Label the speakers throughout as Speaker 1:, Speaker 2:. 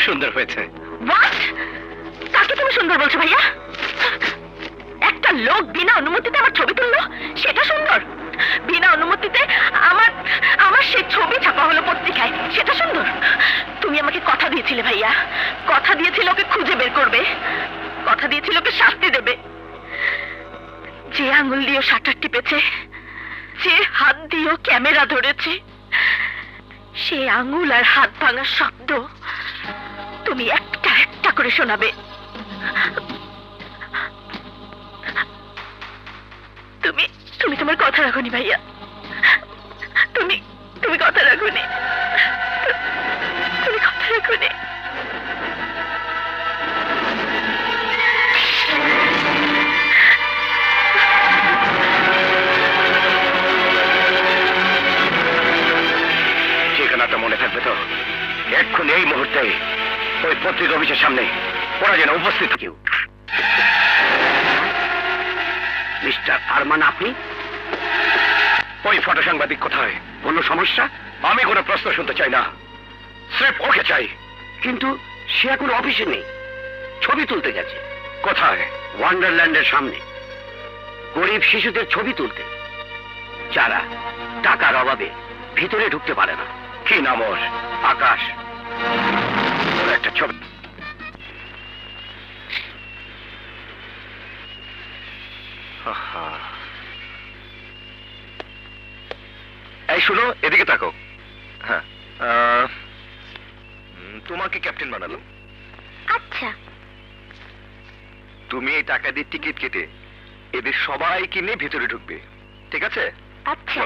Speaker 1: সুন্দর হয়েছে।
Speaker 2: হোয়াট? কাকে তুমি সুন্দর বলছো ভাইয়া? একটা লোক বিনা অনুমতিতে আমার ছবি তুললো, সেটা সুন্দর? বিনা অনুমতিতে আমার আমার সেই ছবি ছাপা হলো পত্রিকায়, সেটা সুন্দর? তুমি আমাকে কথা দিয়েছিলে ভাইয়া, কথা দিয়েছিলে ওকে খুঁজে বের করবে, কথা দিয়েছিলে ওকে শাস্তি দেবে। যে আঙুল দিয়ে শাটার টিপেছে, যে হাত দিয়ে ক্যামেরা ধরেছে, সে আঙুল আর হাত ভাঙার শব্দ তুমি একটা একটা করে শোনাবে। তুমি তুমি তোমার কথা রাখোনি ভাইয়া, তুমি তুমি কথা রাখোনি, তুমি কথা রাখোনি।
Speaker 1: ঠিকানাটা মনে থাকবে তো? এক্ষুনি এই মুহূর্তে ওই পত্রিকা অফিসের সামনে ওরা যেন উপস্থিত কেউ। মিস্টার আরমান, আপনি? ওই ফটো সাংবাদিক কোথায়? কোনো সমস্যা? আমি কোনো প্রশ্ন শুনতে চাই না, স্রেফ ওকে চাই। কিন্তু সে এখন অফিসে নেই, ছবি তুলতে গেছে। কোথায়? ওয়ান্ডারল্যান্ডের সামনে, গরিব শিশুদের ছবি তুলতে, যারা টাকার অভাবে ভিতরে ঢুকতে পারে না। কি নাম ওর? আকাশ। ওর একটা ছবি। এই শুনো, এদিকে তাকো। হ্যাঁ, তোমাকে ক্যাপ্টেন বানালো।
Speaker 2: আচ্ছা,
Speaker 1: তুমি এই টাকা দিয়ে টিকিট কেটে এদের সবাইকে নিয়ে ভিতরে ঢুকবে, ঠিক আছে?
Speaker 2: আচ্ছা।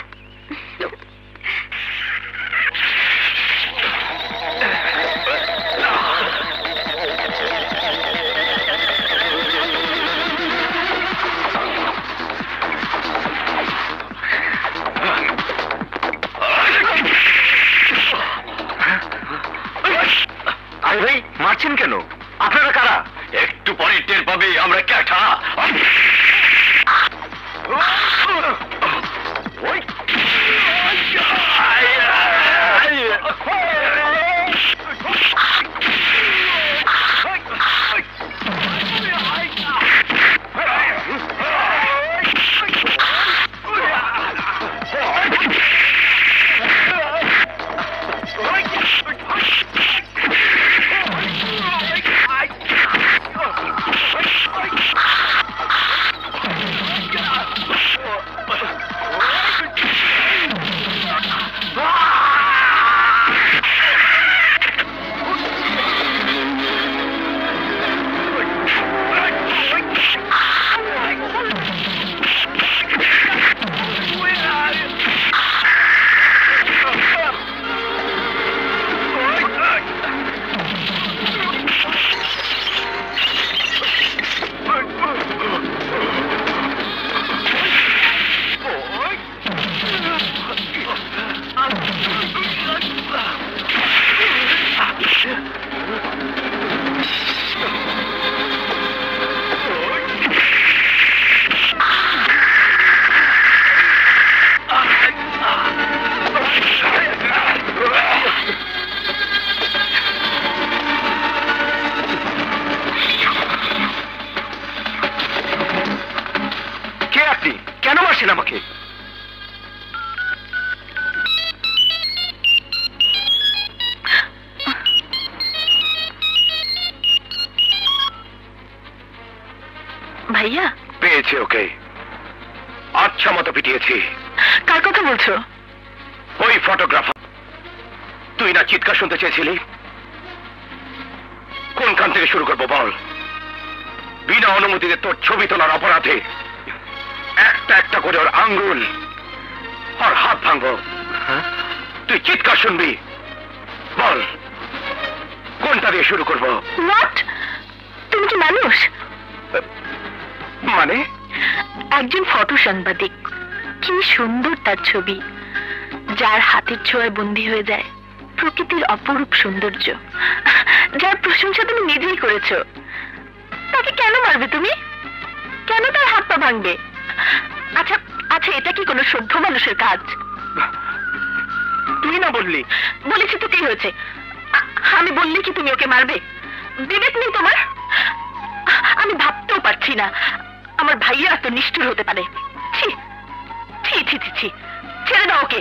Speaker 1: আরে ভাই, মারছেন কেন? আপনারা কারা? একটু পরে টের পাবে আমরা ক্যাটা। কেন মারছেন আমাকে?
Speaker 2: ভাইয়া
Speaker 1: পেয়েছে ওকে, আচ্ছা মতো পিটিয়েছি।
Speaker 2: কার কথা বলছো?
Speaker 1: ওই ফটোগ্রাফার। তুই না চিৎকার শুনতে চেয়েছিলি? কোনখান থেকে শুরু করবো বল? বিনা অনুমতিতে তোর ছবি তোলার অপরাধে একটা একটা করে ওর আঙ্গুল আর হাত ভাঙবো। তুই চিৎকার শুনবি, বল কোনটা দিয়ে শুরু করবো?
Speaker 2: হোয়াট? তুমি কি মানুষ?
Speaker 1: মানে?
Speaker 2: একজন ফটো সাংবাদিক, কি সুন্দর তার ছবি, যার হাতের ছোঁয়ায় বন্দী হয়ে যায় প্রকৃতির অপরূপ সৌন্দর্য, যার প্রশংসা তুমি নিজেই করেছো। তাকে কেন মারবে তুমি? কেন তার হাত পা ভাঙবে? আচ্ছা আচ্ছা, এটা কি কোনো সভ্য মানুষের কাজ?
Speaker 1: তুই না বললি?
Speaker 2: বলেছি তো, কি হয়েছে? আমি বললে কি তুমি ওকে মারবে? বিবেক নেই তোমার? আমি ভাবতেও পারছি না আমার ভাইয়া এত নিষ্ঠুর হতে পারে। ছি ছি ছি ছি ছি, ছেড়ে দাও ওকে।